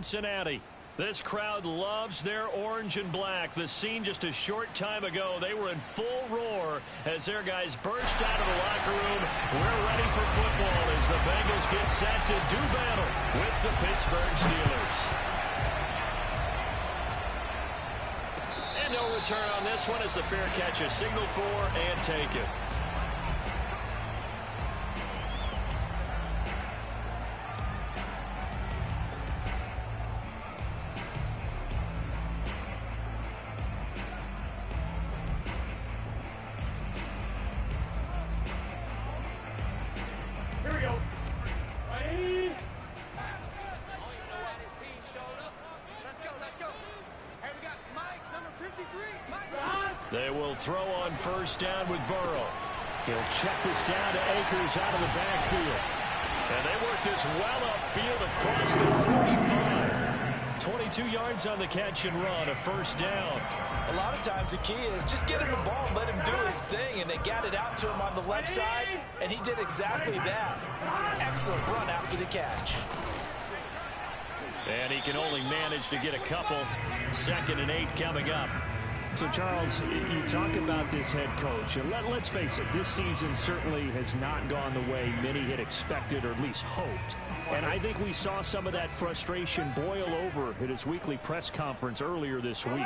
Cincinnati. This crowd loves their orange and black. The scene just a short time ago, they were in full roar as their guys burst out of the locker room. We're ready for football as the Bengals get set to do battle with the Pittsburgh Steelers. And no return on this one as the fair catch is signaled for and taken. They will throw on first down with Burrow. He'll check this down to Akers out of the backfield. And they work this well upfield across the 45. 22 yards on the catch and run, a first down. A lot of times the key is just get him the ball and let him do his thing. And they got it out to him on the left side, and he did exactly that. Excellent run after the catch. And he can only manage to get a couple. 2nd and 8 coming up. So, Charles, you talk about this head coach, and let's face it, this season certainly has not gone the way many had expected or at least hoped. And I think we saw some of that frustration boil over at his weekly press conference earlier this week.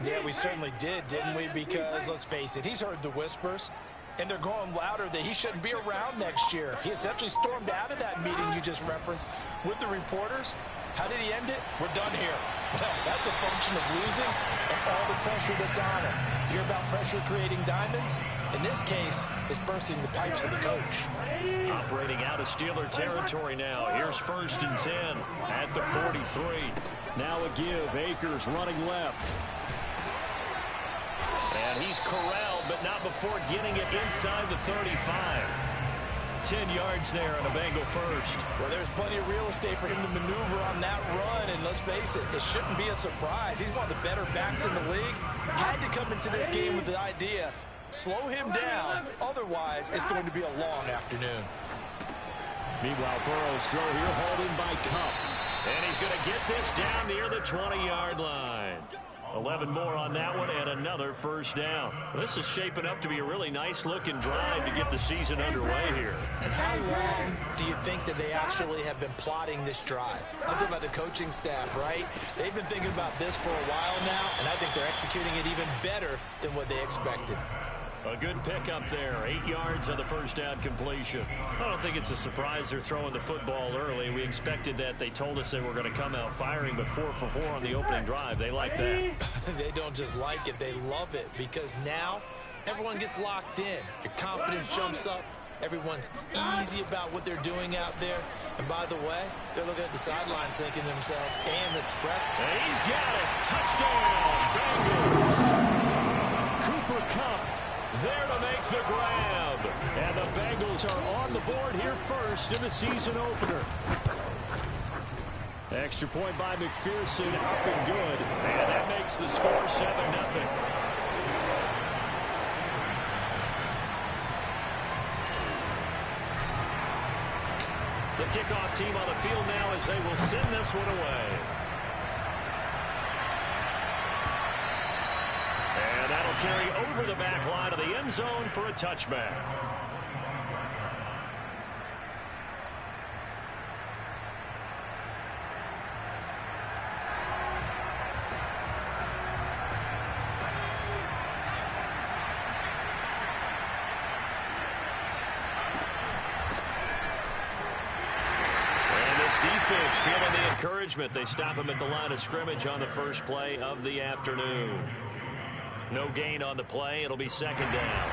Yeah, we certainly did, didn't we? Because, let's face it, he's heard the whispers, and they're going louder that he shouldn't be around next year. He essentially stormed out of that meeting you just referenced with the reporters. How did he end it? We're done here. Well, that's a function of losing and all the pressure that's on him. You hear about pressure creating diamonds? In this case, it's bursting the pipes of the coach. Operating out of Steeler territory now. Here's 1st and 10 at the 43. Now a give. Akers running left. And he's corralled, but not before getting it inside the 35. 10 yards there on a Bengal first. Well, there's plenty of real estate for him to maneuver on that run, and let's face it, it shouldn't be a surprise. He's one of the better backs in the league. Had to come into this game with the idea, slow him down, otherwise it's going to be a long afternoon. Meanwhile, Burrow's throw here hauled in by Kupp. And he's going to get this down near the 20-yard line. 11 more on that one and another first down. This is shaping up to be a really nice-looking drive to get the season underway here. And how long do you think that they actually have been plotting this drive? I'm talking about the coaching staff, right? They've been thinking about this for a while now, and I think they're executing it even better than what they expected. A good pickup there. 8 yards on the first down completion. I don't think it's a surprise they're throwing the football early. We expected that. They told us they were going to come out firing, but 4 for 4 on the opening drive. They like that. They don't just like it. They love it because now everyone gets locked in. Your confidence jumps up. Everyone's easy about what they're doing out there. And by the way, they're looking at the sidelines thinking to themselves, and the spread. And he's got it. Touchdown, Bengals. Cooper Kupp there to make the grab. And the Bengals are on the board here first in the season opener. Extra point by McPherson, up and good. And that makes the score 7-0. The kickoff team on the field now as they will send this one away. And that'll carry over the back line of the end zone for a touchback. Defense feeling the encouragement. They stop him at the line of scrimmage on the first play of the afternoon. No gain on the play. It'll be 2nd down.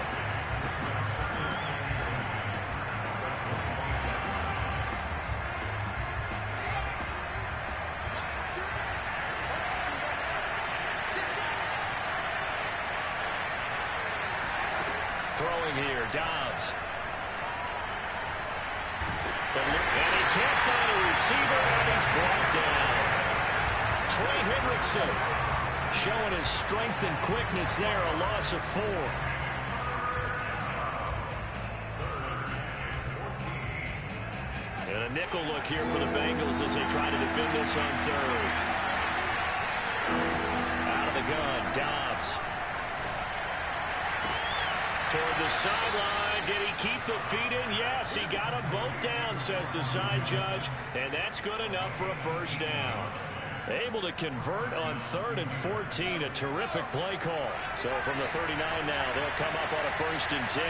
Throwing here, Dobbs. And he can't find a receiver, and he's brought down. Trey Hendrickson showing his strength and quickness there, a loss of 4. And a nickel look here for the Bengals as they try to defend this on third. Out of the gun, Dobbs. Toward the sideline. Did he keep the feet in? Yes, he got them both down, says the side judge. And that's good enough for a first down. Able to convert on 3rd and 14. A terrific play call. So from the 39 now, they'll come up on a 1st and 10.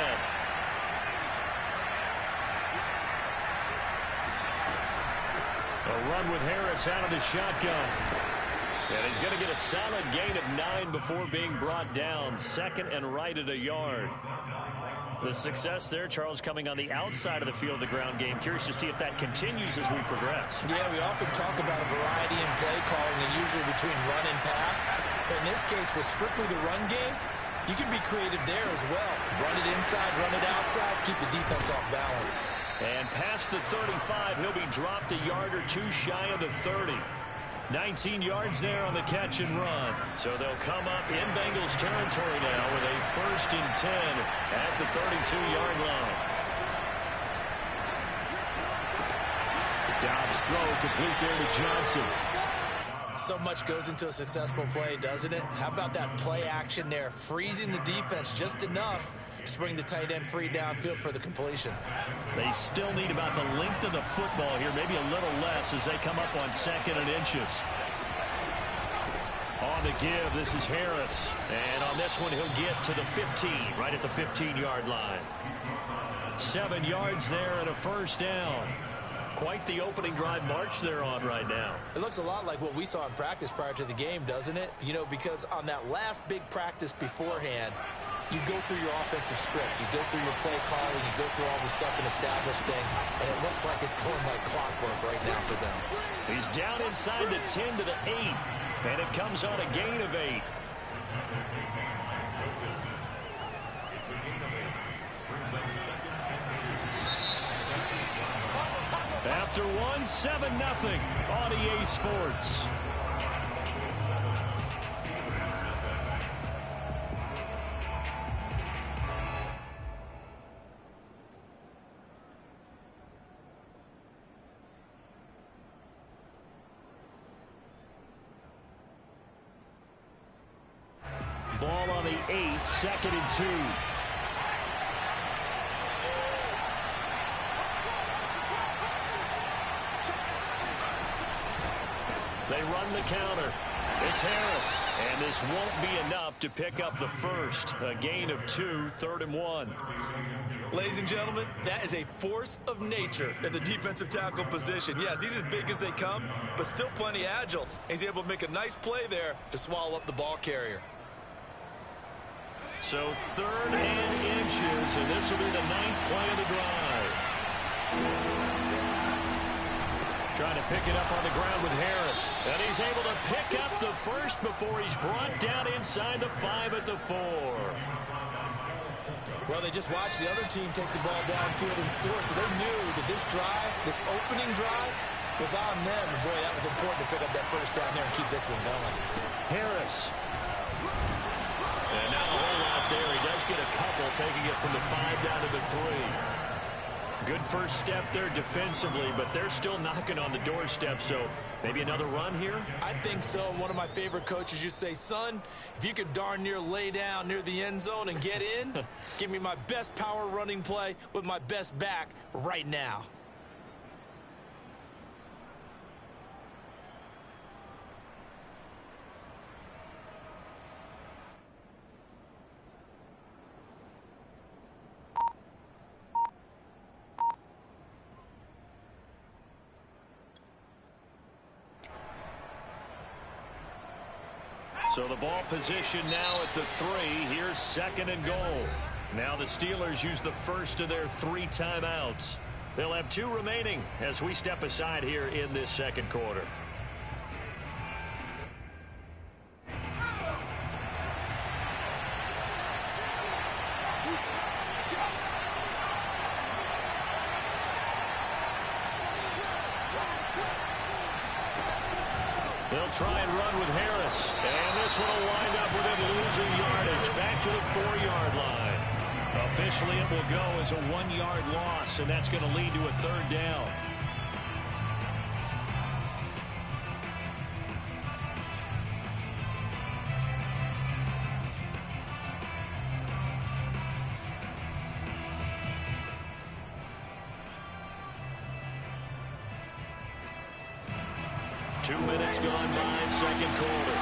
A run with Harris out of the shotgun. And he's going to get a solid gain of 9 before being brought down. 2nd and right at a yard. The success there, Charles, coming on the outside of the field, the ground game. Curious to see if that continues as we progress. Yeah, we often talk about a variety in play calling and usually between run and pass. But in this case, with strictly the run game, you can be creative there as well. Run it inside, run it outside, keep the defense off balance. And past the 35, he'll be dropped a yard or two shy of the 30. 19 yards there on the catch and run. So they'll come up in Bengals territory now with a 1st and 10 at the 32-yard line. Dobbs throw complete there to Johnson. So much goes into a successful play, doesn't it? How about that play action there, freezing the defense just enough to bring the tight end free downfield for the completion. They still need about the length of the football here, maybe a little less as they come up on 2nd and inches. On the give, this is Harris. And on this one, he'll get to the 15, right at the 15-yard line. 7 yards there and a first down. Quite the opening drive march they're on right now. It looks a lot like what we saw in practice prior to the game, doesn't it? You know, because on that last big practice beforehand, you go through your offensive script. You go through your play calling. You go through all the stuff and establish things. And it looks like it's going like clockwork right now for them. He's down inside the 10 to the 8. And it comes on a gain of 8. After 1, 7-0 on EA Sports. Ball on the 8, 2nd and 2. They run the counter. It's Harris. And this won't be enough to pick up the first. A gain of 2, 3rd and 1. Ladies and gentlemen, that is a force of nature at the defensive tackle position. Yes, he's as big as they come, but still plenty agile. He's able to make a nice play there to swallow up the ball carrier. So 3rd and inches, and this will be the 9th play of the drive. Trying to pick it up on the ground with Harris. And he's able to pick up the first before he's brought down inside the 5 at the 4. Well, they just watched the other team take the ball downfield and score, so they knew that this drive, this opening drive, was on them. And boy, that was important to pick up that first down there and keep this one going. Harris. And not a whole lot there. He does get a couple, taking it from the 5 down to the 3. Good first step there defensively, but they're still knocking on the doorstep, so maybe another run here? I think so. One of my favorite coaches used to say, son, if you could darn near lay down near the end zone and get in, give me my best power running play with my best back right now. So the ball position now at the 3. Here's 2nd and goal. Now the Steelers use the first of their 3 timeouts. They'll have 2 remaining as we step aside here in this second quarter. They'll try and run with Harris. And this one will wind up with him losing yardage back to the 4-yard line. Officially, it will go as a 1-yard loss, and that's going to lead to a 3rd down. 2 minutes gone by, second quarter.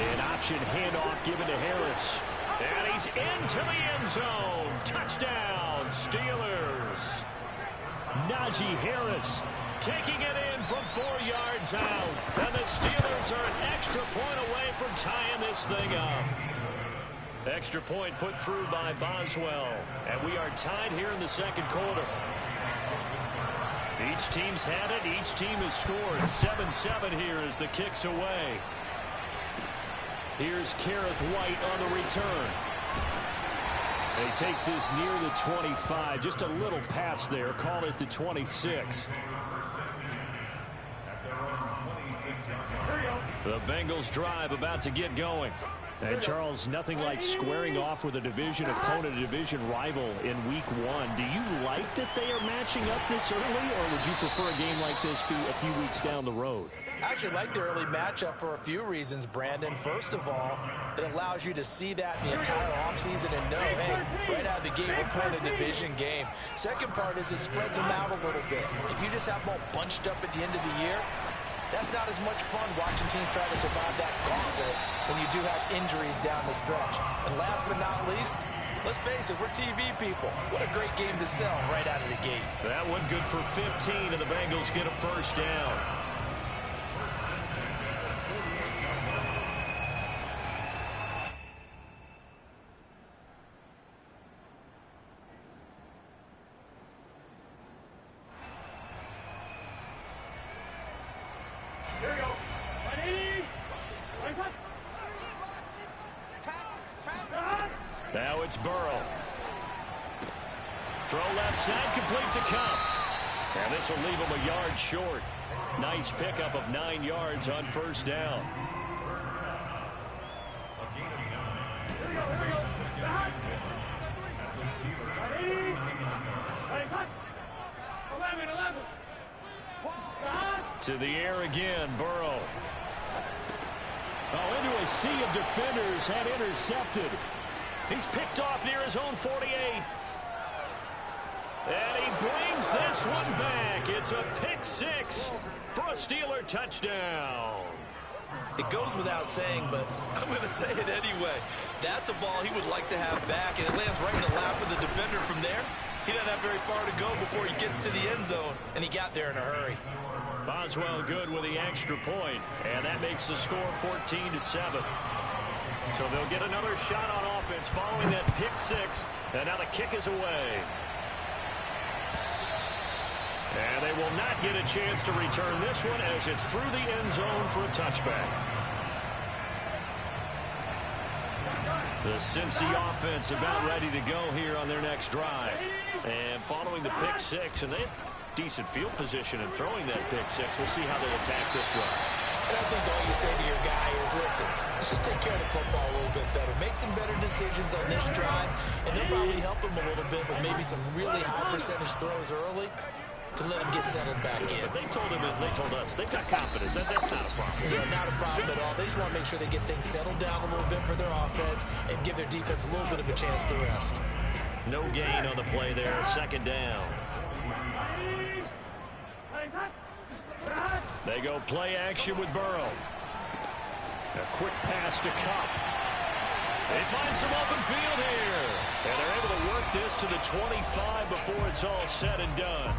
An option handoff given to Harris. And he's into the end zone. Touchdown, Steelers. Najee Harris taking it in from 4 yards out. And the Steelers are an extra point away from tying this thing up. Extra point put through by Boswell. And we are tied here in the second quarter. Each team's had it. Each team has scored. 7-7 here as the kick's away. Here's Kareth White on the return. He takes this near the 25. Just a little pass there. Call it the 26. The Bengals drive about to get going. And Charles, nothing like squaring off with a division opponent, a division rival in week 1. Do you like that they are matching up this early, or would you prefer a game like this be a few weeks down the road? I actually like the early matchup for a few reasons, Brandon. First of all, it allows you to see that the entire offseason and know, hey, right out of the gate, we're playing a division game. Second part is it spreads them out a little bit. If you just have them all bunched up at the end of the year, that's not as much fun watching teams try to survive that gauntlet when you do have injuries down the stretch. And last but not least, let's face it, we're TV people. What a great game to sell right out of the gate. That one good for 15, and the Bengals get a first down. Now it's Burrow. Throw left side, complete to Kupp. And this will leave him a yard short. Nice pickup of 9 yards on first down. To the air again, Burrow. Oh, into a sea of defenders, had intercepted. He's picked off near his own 48. And he brings this one back. It's a pick 6 for a Steeler touchdown. It goes without saying, but I'm going to say it anyway. That's a ball he would like to have back, and it lands right in the lap of the defender from there. He doesn't have very far to go before he gets to the end zone, and he got there in a hurry. Boswell good with the extra point, and that makes the score 14-7. So they'll get another shot on offense following that pick 6, and now the kick is away. And they will not get a chance to return this one as it's through the end zone for a touchback. The Cincy offense about ready to go here on their next drive. And following the pick 6, and they have decent field position in throwing that pick 6. We'll see how they attack this run. And I think all you say to your guy is, listen, let's just take care of the football a little bit better. Make some better decisions on this drive, and they'll probably help him a little bit with maybe some really high percentage throws early to let him get settled back in. They told him, and they told us, they've got confidence. That's not a problem. Yeah, not a problem at all. They just want to make sure they get things settled down a little bit for their offense and give their defense a little bit of a chance to rest. No gain on the play there. Second down. They go play action with Burrow. A quick pass to Kupp. They find some open field here. And they're able to work this to the 25 before it's all said and done.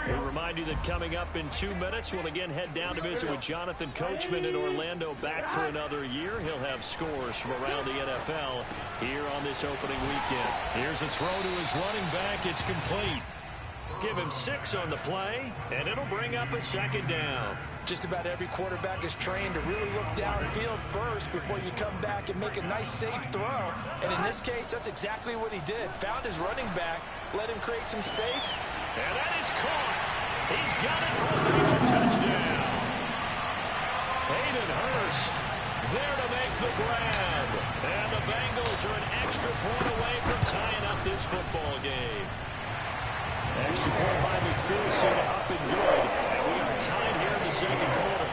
We remind you that coming up in 2 minutes, we'll again head down to visit with Jonathan Coachman in Orlando, back for another year. He'll have scores from around the NFL here on this opening weekend. Here's a throw to his running back. It's complete. Give him 6 on the play, and it'll bring up a second down. Just about every quarterback is trained to really look downfield first before you come back and make a nice, safe throw. And in this case, that's exactly what he did. Found his running back, let him create some space. And that is caught. He's got it for a Bengal touchdown. Hayden Hurst there to make the grab. And the Bengals are an extra point away from tying up this football game. Extra point by McPherson, up and good. And we are tied here in the second quarter.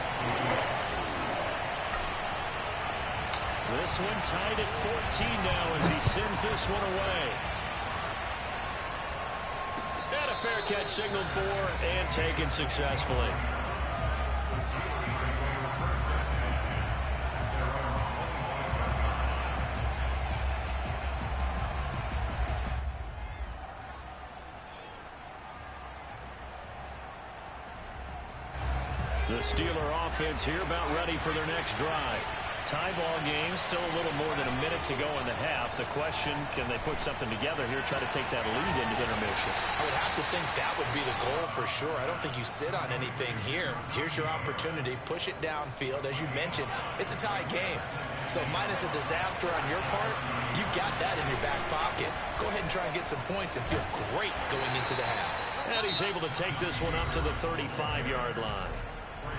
This one tied at 14 now as he sends this one away. fair catch signaled for and taken successfully. The Steeler offense here about ready for their next drive. Tie ball game, still a little more than a minute to go in the half. The question, can they put something together here, try to take that lead into intermission? I would have to think that would be the goal for sure. I don't think you sit on anything here. Here's your opportunity. Push it downfield. As you mentioned, it's a tie game. So minus a disaster on your part, you've got that in your back pocket. Go ahead and try and get some points and feel great going into the half. And he's able to take this one up to the 35-yard line.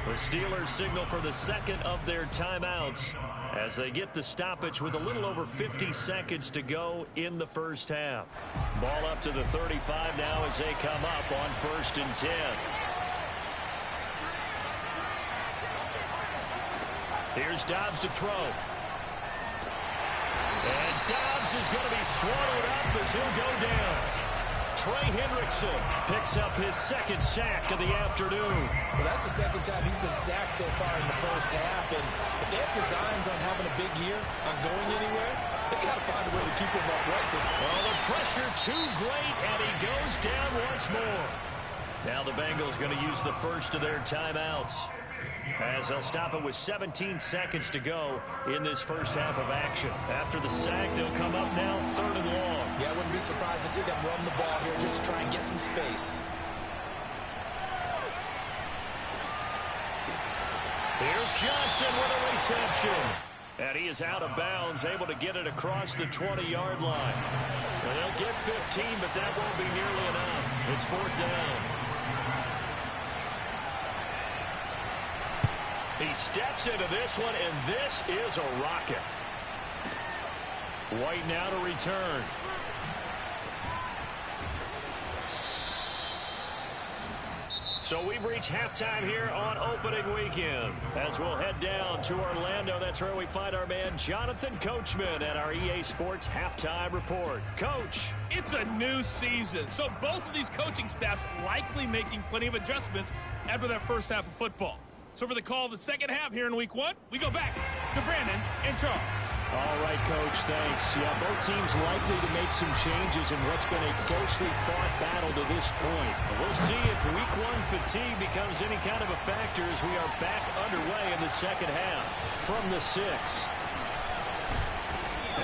The Steelers signal for the second of their timeouts as they get the stoppage with a little over 50 seconds to go in the first half. Ball up to the 35 now as they come up on 1st and 10. Here's Dobbs to throw. And Dobbs is going to be swallowed up as he'll go down. Trey Hendrickson picks up his second sack of the afternoon. Well, that's the second time he's been sacked so far in the first half. And if they have designs on having a big year, on going anywhere, they've got to find a way to keep him upright. Well, the pressure too great, and he goes down once more. Now the Bengals going to use the first of their timeouts, as they'll stop it with 17 seconds to go in this first half of action. After the sack, they'll come up now 3rd and long. Yeah, I wouldn't be surprised to see them run the ball here just to try and get some space. Here's Johnson with a reception. And he is out of bounds, able to get it across the 20-yard line. And they'll get 15, but that won't be nearly enough. It's 4th down. He steps into this one, and this is a rocket. White now to return. So we've reached halftime here on opening weekend. As we'll head down to Orlando, that's where we find our man Jonathan Coachman at our EA Sports Halftime Report. Coach. It's a new season, so both of these coaching staffs likely making plenty of adjustments after that first half of football. So for the call of the second half here in week 1, we go back to Brandon and Charles. All right, Coach, thanks. Yeah, both teams likely to make some changes in what's been a closely fought battle to this point. We'll see if week 1 fatigue becomes any kind of a factor as we are back underway in the second half. From the 6.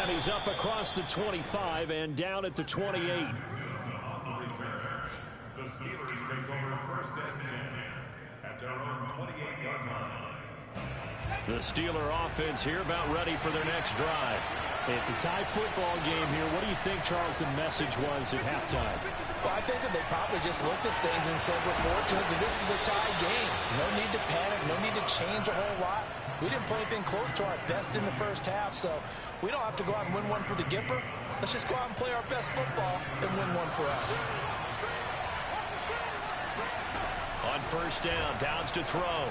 And he's up across the 25 and down at the 28. The Steelers take over 1st and 10 at their own 28-yard line. The Steeler offense here about ready for their next drive. It's a tie football game here. What do you think, Charles, the message was at halftime? Well, I think that they probably just looked at things and said, we're fortunate that this is a tie game. No need to panic. No need to change a whole lot. We didn't play anything close to our best in the first half, so we don't have to go out and win one for the Gipper. Let's just go out and play our best football and win one for us. On 1st down, Downs to throw.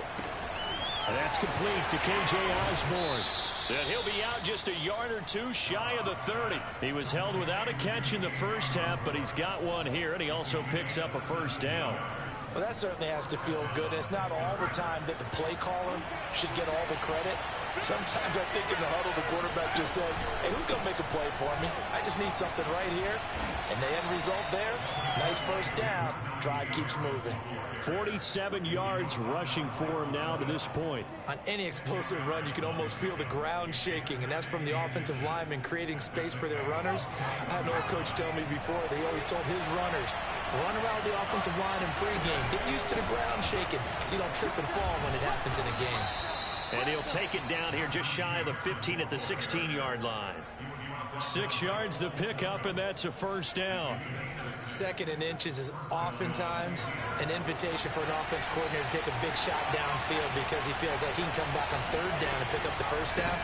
And that's complete to K.J. Osborne. And he'll be out just a yard or two shy of the 30. He was held without a catch in the first half, but he's got one here, and he also picks up a 1st down. Well, that certainly has to feel good. It's not all the time that the play caller should get all the credit. Sometimes I think in the huddle, the quarterback just says, hey, who's going to make a play for me? I just need something right here. And the end result there, nice 1st down. Drive keeps moving. 47 yards rushing for him now to this point. On any explosive run, you can almost feel the ground shaking, and that's from the offensive linemen creating space for their runners. I had an old coach tell me before, they always told his runners, run around the offensive line in pregame. Get used to the ground shaking so you don't trip and fall when it happens in a game. And he'll take it down here just shy of the 15 at the 16-yard line. 6 yards the pickup, and that's a 1st down. 2nd and inches is oftentimes an invitation for an offense coordinator to take a big shot downfield because he feels like he can come back on 3rd down and pick up the 1st down.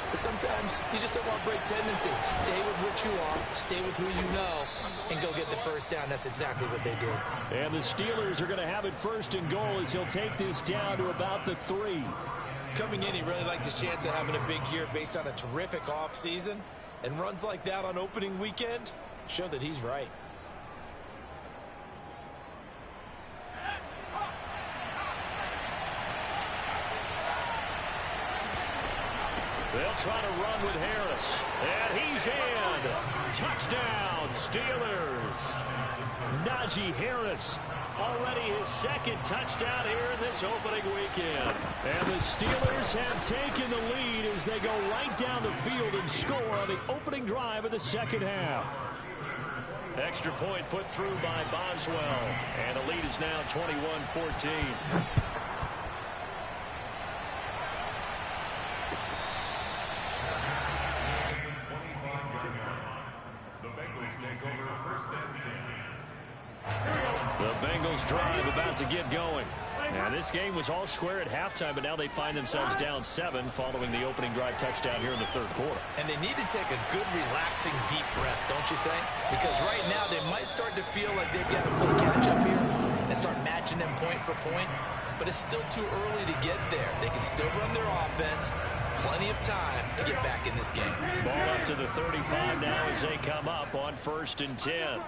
But sometimes you just don't want to break tendency. Stay with what you are, stay with who you know, and go get the 1st down. That's exactly what they did. And the Steelers are going to have it 1st and goal as he'll take this down to about the 3. Coming in, he really liked his chance of having a big year based on a terrific offseason. And runs like that on opening weekend show that he's right. They'll try to run with Harris. And he's in. Touchdown, Steelers. Najee Harris, already his second touchdown here in this opening weekend. And the Steelers have taken the lead as they go right down the field and score on the opening drive of the second half. Extra point put through by Boswell. And the lead is now 21-14. The Bengals drive about to get going. Now, this game was all square at halftime, but now they find themselves down 7 following the opening drive touchdown here in the third quarter. And they need to take a good, relaxing, deep breath, don't you think? Because right now they might start to feel like they've got to play catch-up here and start matching them point for point. But it's still too early to get there. They can still run their offense. Plenty of time to get back in this game. Ball up to the 35 now as they come up on 1st and 10.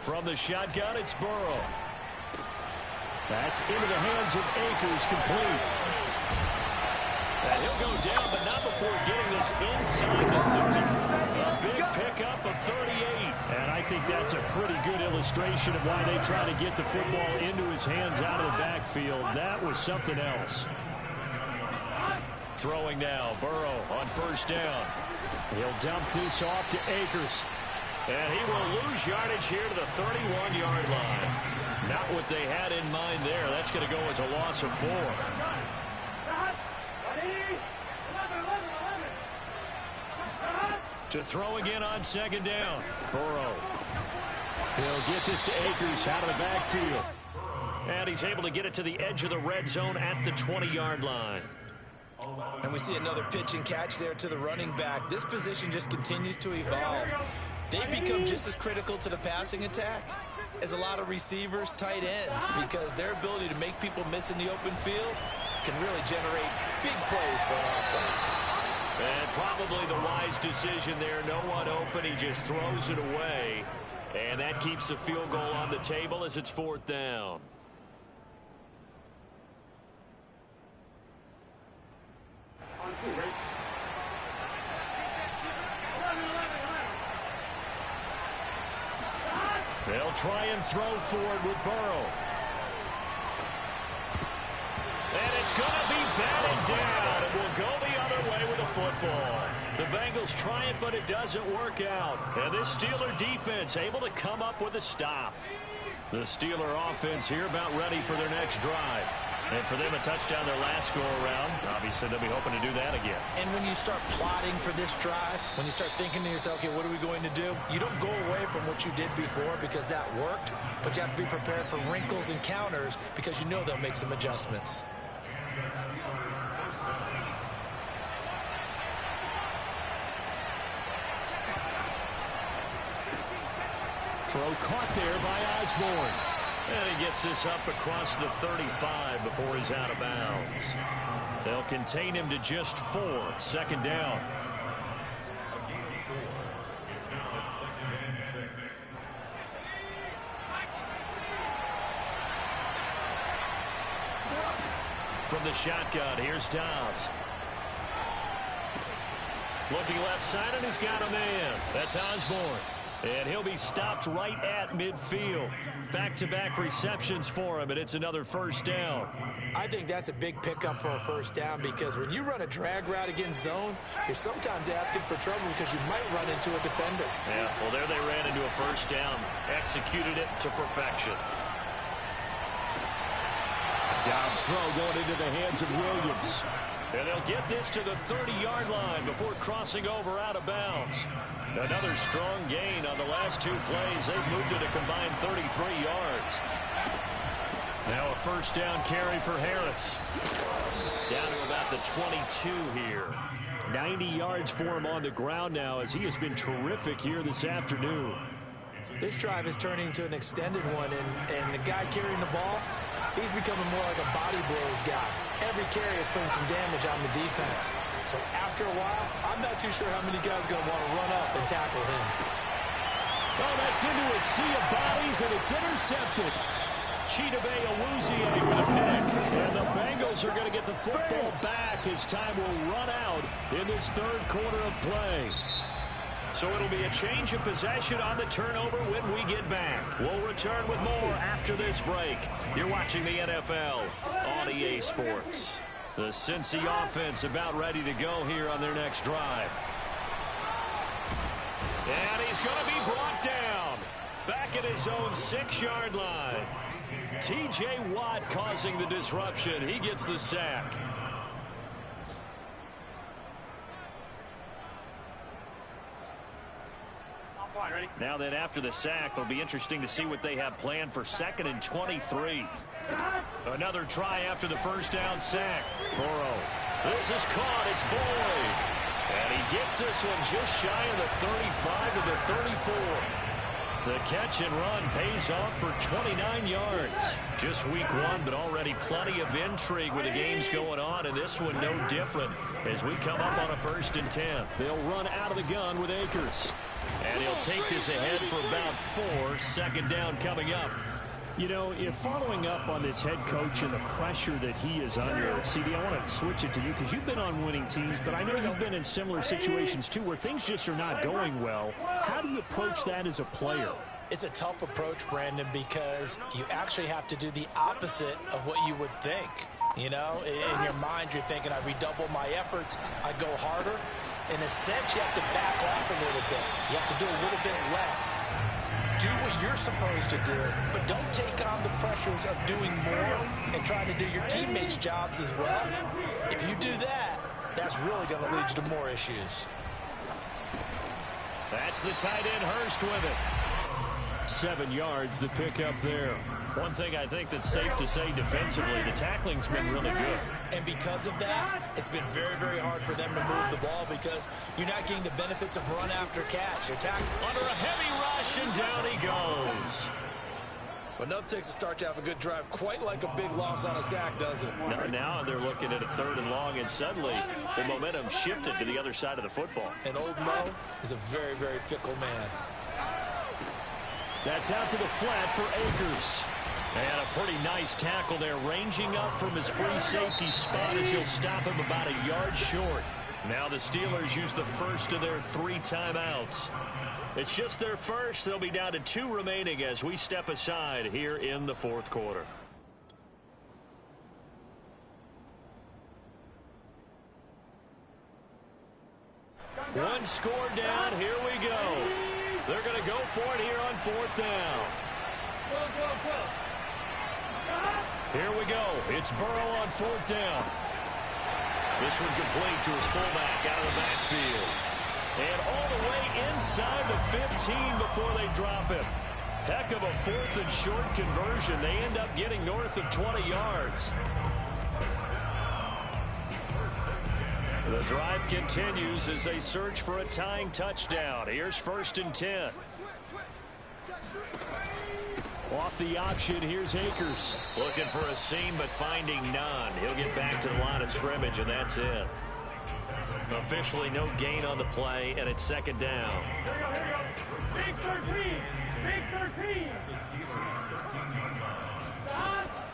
From the shotgun, it's Burrow. That's into the hands of Akers, complete. And he'll go down, but not before getting this inside the 30. A big pickup of 38. And I think that's a pretty good illustration of why they try to get the football into his hands out of the backfield. That was something else. Throwing now, Burrow on 1st down. He'll dump this off to Akers. And he will lose yardage here to the 31-yard line. Not what they had in mind there. That's going to go as a loss of 4. To throw again on 2nd down. Burrow. He'll get this to Akers out of the backfield. And he's able to get it to the edge of the red zone at the 20-yard line. And we see another pitch and catch there to the running back. This position just continues to evolve. They become just as critical to the passing attack as a lot of receivers, tight ends, because their ability to make people miss in the open field can really generate big plays for an offense. And probably the wise decision there. No one open. He just throws it away. And that keeps the field goal on the table as it's 4th down. They'll try and throw forward with Burrow. And it's going to be batted down. It will go the other way with the football. The Bengals try it, but it doesn't work out. And this Steeler defense able to come up with a stop. The Steeler offense here about ready for their next drive. And for them, a touchdown their last go-around. Obviously, they'll be hoping to do that again. And when you start plotting for this drive, when you start thinking to yourself, okay, what are we going to do? You don't go away from what you did before because that worked, but you have to be prepared for wrinkles and counters because you know they'll make some adjustments. Throw caught there by Osborne. And he gets this up across the 35 before he's out of bounds. They'll contain him to just 4. 2nd down. It's now 2nd and 6. From the shotgun, here's Dobbs. Looking left side, and he's got a man. That's Osborne. And he'll be stopped right at midfield. Back-to-back receptions for him, and it's another 1st down. I think that's a big pickup for a 1st down because when you run a drag route against zone, you're sometimes asking for trouble because you might run into a defender. Yeah, well, there they ran into a 1st down. Executed it to perfection. Dobbs throw going into the hands of Williams. And they'll get this to the 30-yard line before crossing over out of bounds. Another strong gain on the last 2 plays. They've moved it a combined 33 yards. Now a 1st down carry for Harris. Down to about the 22 here. 90 yards for him on the ground now as he has been terrific here this afternoon. This drive is turning into an extended one, and the guy carrying the ball, he's becoming more like a body blows guy. Every carry is putting some damage on the defense. So after a while, I'm not too sure how many guys are going to want to run up and tackle him. Oh, that's into a sea of bodies, and it's intercepted. Chidobe Awuzie with a pick. And the Bengals are going to get the football back as time will run out in this third quarter of play. So it'll be a change of possession on the turnover when we get back. We'll return with more after this break. You're watching the NFL on EA Sports. The Cincy offense about ready to go here on their next drive. And he's going to be brought down. Back at his own 6-yard line. T.J. Watt causing the disruption. He gets the sack. Now then, after the sack, it'll be interesting to see what they have planned for 2nd and 23. Another try after the first down sack. Burrow. This is caught. It's Boyd. And he gets this one just shy of the 35 to the 34. The catch and run pays off for 29 yards. Just week 1, but already plenty of intrigue with the games going on, and this one no different as we come up on a 1st and 10. They'll run out of the gun with Akers. And he'll take this ahead for about 4. 2nd down coming up. You know, if following up on this head coach and the pressure that he is under, CD, I want to switch it to you because you've been on winning teams, but I know you've been in similar situations too where things just are not going well. How do you approach that as a player? It's a tough approach, Brandon, because you actually have to do the opposite of what you would think. You know, in your mind, you're thinking, I redouble my efforts, I go harder. In a sense, you have to back off a little bit. You have to do a little bit less. Do what you're supposed to do, but don't take on the pressures of doing more and trying to do your teammates' jobs as well. If you do that, that's really going to lead you to more issues. That's the tight end Hurst with it. 7 yards, the pickup there. One thing I think that's safe to say defensively, the tackling's been really good. And because of that, it's been very, very hard for them to move the ball because you're not getting the benefits of run after catch. Attack under a heavy rush, and down he goes. But enough takes to start to have a good drive, quite like a big loss on a sack, does it? Now they're looking at a 3rd and long, and suddenly the momentum shifted to the other side of the football. And old Mo is a very, very fickle man. That's out to the flat for Akers. And a pretty nice tackle there, ranging up from his free safety spot as he'll stop him about a yard short. Now the Steelers use the first of their 3 timeouts. It's just their first. They'll be down to 2 remaining as we step aside here in the 4th quarter. One score down. Here we go. They're going to go for it here on 4th down. Here we go. It's Burrow on 4th down. This one complete to his fullback out of the backfield. And all the way inside the 15 before they drop him. Heck of a 4th and short conversion. They end up getting north of 20 yards. The drive continues as they search for a tying touchdown. Here's 1st and 10. Off the option, here's Akers. Looking for a seam, but finding none. He'll get back to the line of scrimmage, and that's it. Officially no gain on the play, and it's 2nd down. Big 13. Big 13.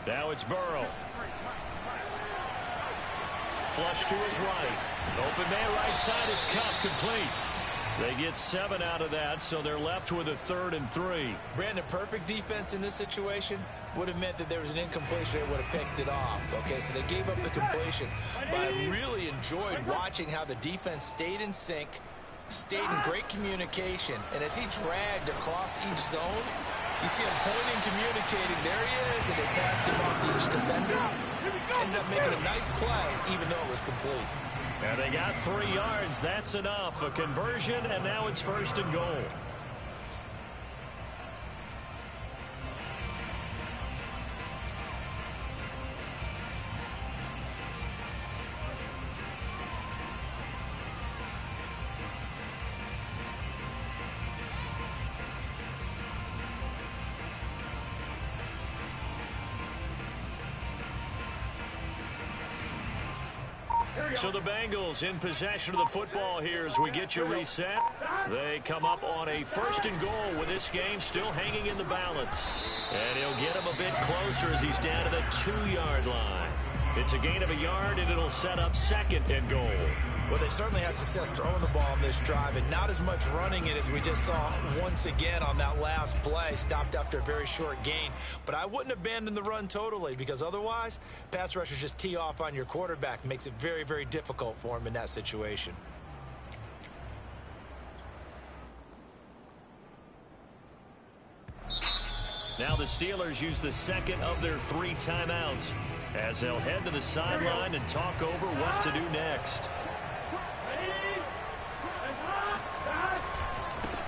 Now it's Burrow. Flush to his right. Open man right side is cut, complete. They get 7 out of that, so they're left with a 3rd and 3. Brandon, perfect defense in this situation would have meant that there was an incompletion. They would have picked it off. Okay, so they gave up the completion. But I really enjoyed watching how the defense stayed in sync, stayed in great communication. And as he dragged across each zone, you see him pointing, communicating. There he is, and they passed him off to each defender. Ended up making a nice play, even though it was complete. And they got 3 yards. That's enough. A conversion, and now it's 1st and goal. So the Bengals in possession of the football here as we get you reset. They come up on a 1st and goal with this game still hanging in the balance. And he'll get him a bit closer as he's down to the 2-yard line. It's a gain of a yard, and it'll set up 2nd and goal. Well, they certainly had success throwing the ball on this drive, and not as much running it as we just saw once again on that last play. Stopped after a very short gain. But I wouldn't abandon the run totally, because otherwise, pass rushers just tee off on your quarterback. Makes it very, very difficult for him in that situation. Now the Steelers use the 2nd of their 3 timeouts as they'll head to the sideline and talk over what to do next.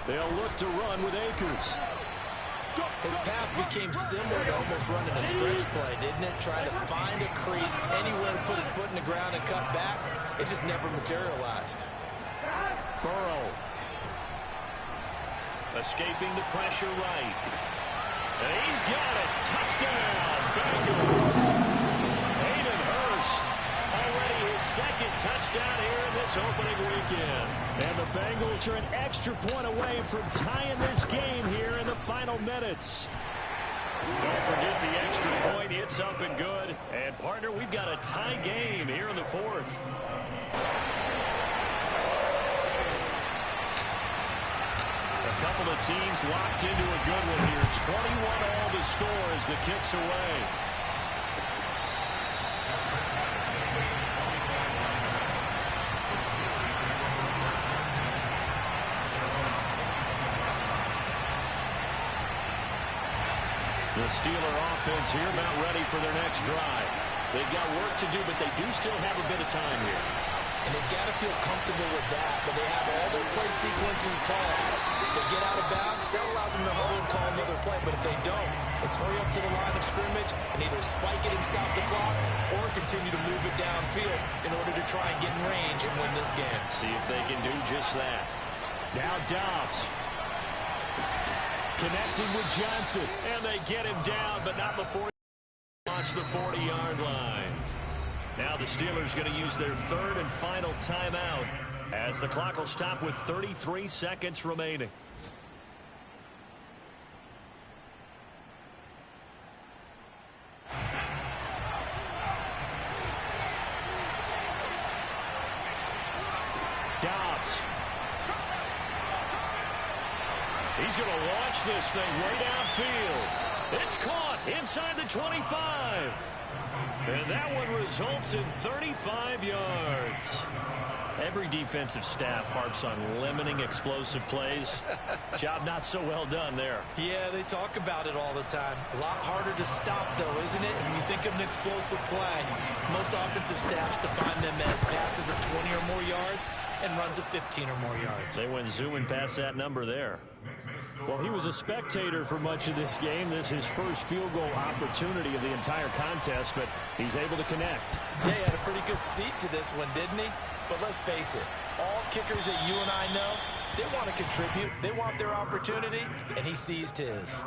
They'll look to run with Akers. His path became similar to almost running a stretch play, didn't it? Trying to find a crease, anywhere to put his foot in the ground and cut back. It just never materialized. Burrow. Escaping the pressure right. And he's got it. Touchdown, Bengals. Hayden Hurst. Already his 2nd touchdown here in this opening weekend. And the Bengals are an extra point away from tying this game here in the final minutes. Don't forget the extra point. It's up and good. And, partner, we've got a tie game here in the 4th. A couple of teams locked into a good one here. 21-all the score as the kick's away. The Steeler offense here about ready for their next drive. They've got work to do, but they do still have a bit of time here. And they've got to feel comfortable with that, but they have all their play sequences called. If they get out of bounds, that allows them to hold and call another play, but if they don't, it's hurry up to the line of scrimmage and either spike it and stop the clock or continue to move it downfield in order to try and get in range and win this game. See if they can do just that. Now Dobbs. Connecting with Johnson. And they get him down, but not before he lost the 40-yard line. Now the Steelers going to use their 3rd and final timeout as the clock will stop with 33 seconds remaining. Dobbs. He's going to launch this thing way downfield. It's caught inside the 25. And that one results in 35 yards. Every defensive staff harps on limiting explosive plays. Job not so well done there. Yeah, they talk about it all the time. A lot harder to stop, though, isn't it? And when you think of an explosive play, most offensive staffs define them as passes of 20 or more yards and runs of 15 or more yards. They went zooming past that number there. Well, he was a spectator for much of this game. This is his first field goal opportunity of the entire contest, but he's able to connect. Yeah, he had a pretty good seat to this one, didn't he? But let's face it, all kickers that you and I know, they want to contribute. They want their opportunity, and he seized his.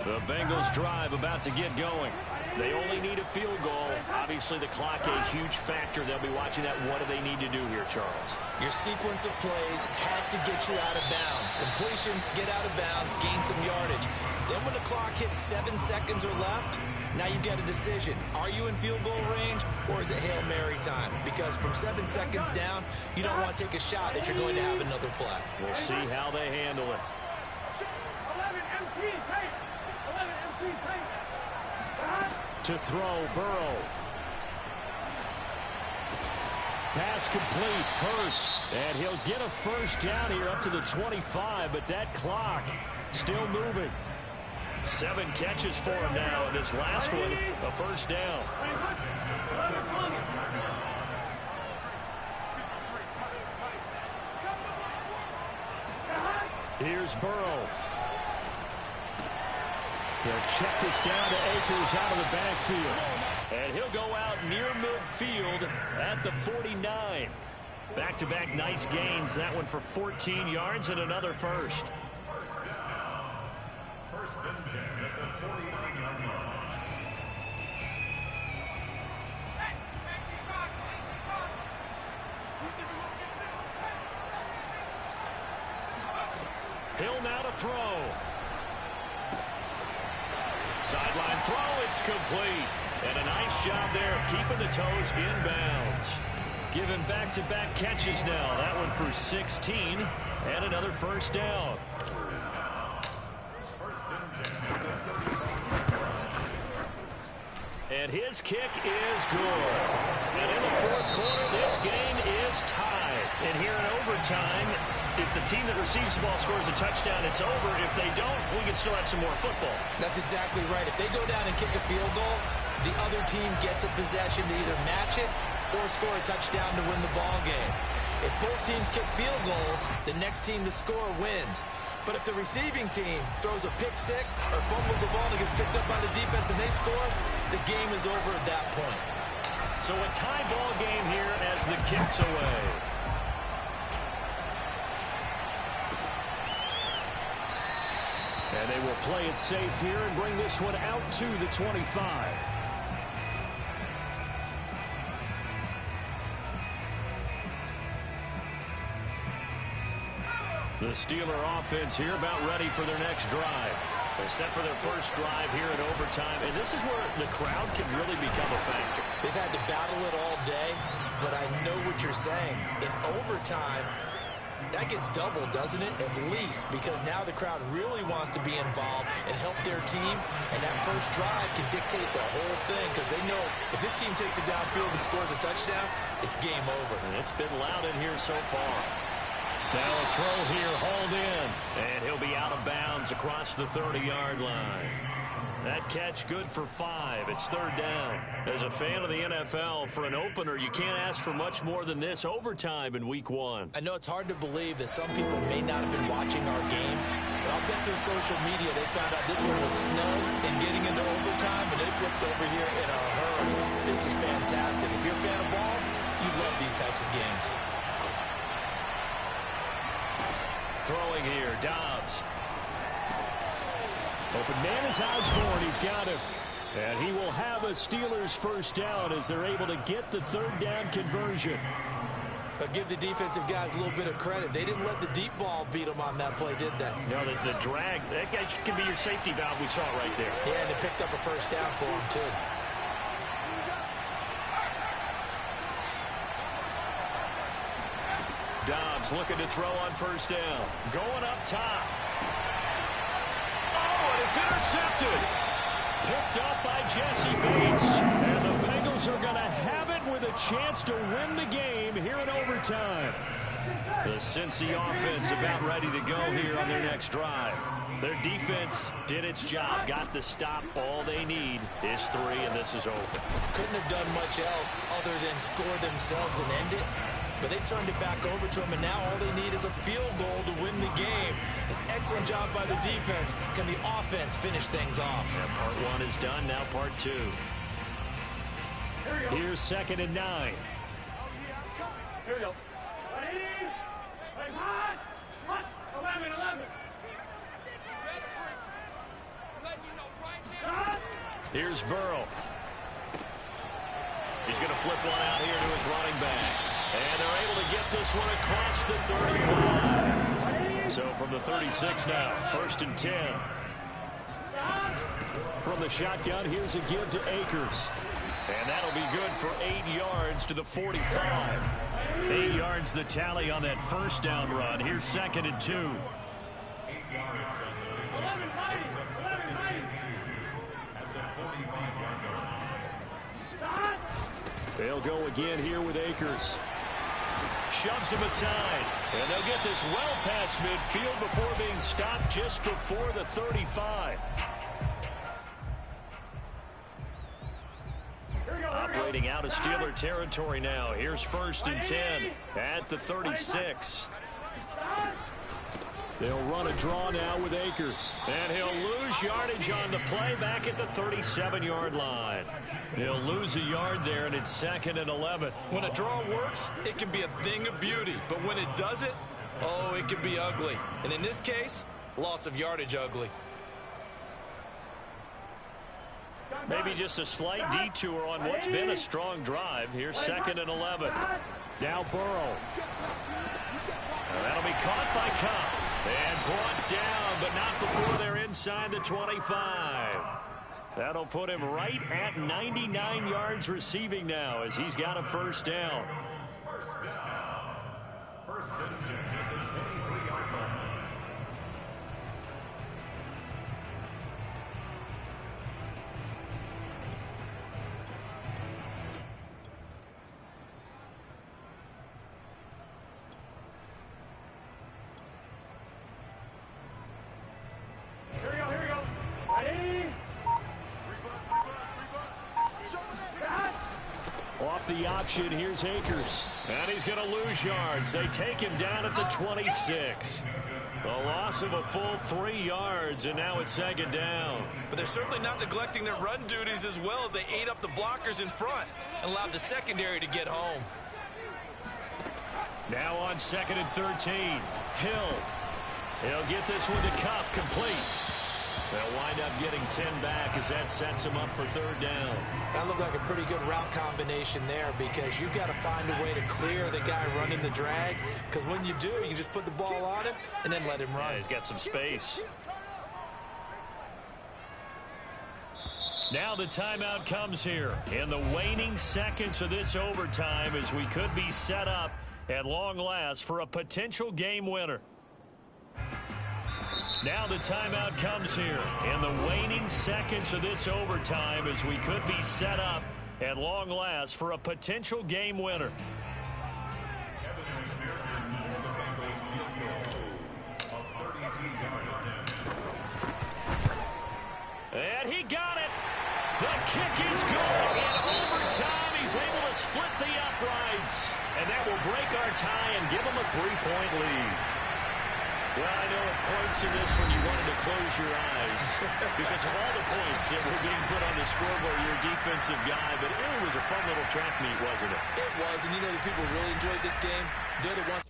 The Bengals drive about to get going. They only need a field goal. Obviously, the clock a huge factor. They'll be watching that. What do they need to do here, Charles? Your sequence of plays has to get you out of bounds. Completions, get out of bounds, gain some yardage. Then when the clock hits 7 seconds or left, now you've got a decision. Are you in field goal range, or is it Hail Mary time? Because from 7 seconds down, you don't want to take a shot that you're going to have another play. We'll see how they handle it. To throw, Burrow. Pass complete, Hurst. And he'll get a first down here up to the 25, but that clock still moving. 7 catches for him now, and this last one, a first down. Here's Burrow. They'll check this down to Akers out of the backfield. And he'll go out near midfield at the 49. Back-to-back nice gains. That one for 14 yards and another first. First and 10 at the 49-yard line. throw. Sideline throw, it's complete. And a nice job there of keeping the toes in bounds. Giving back-to-back catches now. That one for 16 and another first down. And his kick is good. And in the fourth quarter, this game is tied. And here in overtime, if the team that receives the ball scores a touchdown, it's over. If they don't, we can still have some more football. That's exactly right. If they go down and kick a field goal, the other team gets a possession to either match it or score a touchdown to win the ball game. If both teams kick field goals, the next team to score wins. But if the receiving team throws a pick six or fumbles the ball and gets picked up by the defense and they score, the game is over at that point. So a tie ball game here as the kick's away. And they will play it safe here and bring this one out to the 25. The Steeler offense here about ready for their next drive. They're set for their first drive here in overtime, and this is where the crowd can really become a factor. They've had to battle it all day, but I know what you're saying. In overtime, that gets doubled, doesn't it? At least, because now the crowd really wants to be involved and help their team, and that first drive can dictate the whole thing because they know if this team takes it downfield and scores a touchdown, it's game over. And it's been loud in here so far. Now a throw here, hauled in, and he'll be out of bounds across the 30-yard line. That catch good for 5. It's third down. As a fan of the NFL, for an opener, you can't ask for much more than this overtime in Week 1. I know it's hard to believe that some people may not have been watching our game, but I'll bet through social media they found out this one was snug and getting into overtime, and they flipped over here in a hurry. This is fantastic. If you're a fan of ball, you love these types of games. Throwing here, Dobbs. Open man is Osborne. He's got him. And he will have a Steelers first down as they're able to get the third down conversion. But give the defensive guys a little bit of credit. They didn't let the deep ball beat them on that play, did they? No, the drag, that guy can be your safety valve. We saw it right there. Yeah, and they picked up a first down for him, too. Dobbs looking to throw on first down. Going up top. Oh, and it's intercepted. Picked up by Jesse Bates. And the Bengals are going to have it with a chance to win the game here in overtime. The Cincy offense about ready to go here on their next drive. Their defense did its job, got the stop. All they need is 3, and this is over. Couldn't have done much else other than score themselves and end it. But they turned it back over to him, and now all they need is a field goal to win the game. An excellent job by the defense. Can the offense finish things off? Yeah, part 1 is done, now part 2. Here's 2nd and 9. Here we go. Here's Burrow. He's going to flip one out here to his running back. And they're able to get this one across the 35. So from the 36 now, 1st and 10. From the shotgun, here's a give to Akers. And that'll be good for 8 yards to the 45. 8 yards the tally on that first down run. Here's 2nd and 2. 8 yards. At the 45-yard line. They'll go again here with Akers. Shoves him aside. And they'll get this well past midfield before being stopped just before the 35. Operating out of Steeler territory now. Here's 1st and 10 at the 36. They'll run a draw now with Akers. And he'll lose yardage on the play back at the 37-yard line. He'll lose a yard there, and it's 2nd and 11. When a draw works, it can be a thing of beauty. But when it doesn't, oh, it can be ugly. And in this case, loss of yardage ugly. Maybe just a slight detour on what's been a strong drive. Here's 2nd and 11. Now Burrow. And that'll be caught by Cobb. And brought down, but not before they're inside the 25. That'll put him right at 99 yards receiving now as he's got a first down. First and 10 at the 23-yard line. Here we go. Ready? Off the option, here's Akers. And he's going to lose yards. They take him down at the 26. A loss of a full 3 yards, and now it's second down. But they're certainly not neglecting their run duties as well as they ate up the blockers in front and allowed the secondary to get home. Now on 2nd and 13. Hill. He'll get this one to Kupp, complete. They'll wind up getting 10 back as that sets him up for third down. That looked like a pretty good route combination there because you've got to find a way to clear the guy running the drag, because when you do, you can just put the ball on him and then let him run. Yeah, he's got some space. Now the timeout comes here in the waning seconds of this overtime as we could be set up at long last for a potential game winner. Now the timeout comes here in the waning seconds of this overtime as we could be set up at long last for a potential game winner. And he got it. The kick is good. In overtime, he's able to split the uprights. And that will break our tie and give him a 3-point lead. Well, I know at points in this when you wanted to close your eyes because of all the points that were being put on the scoreboard, you're a defensive guy, but it really was a fun little track meet, wasn't it? It was, and you know the people really enjoyed this game? They're the ones.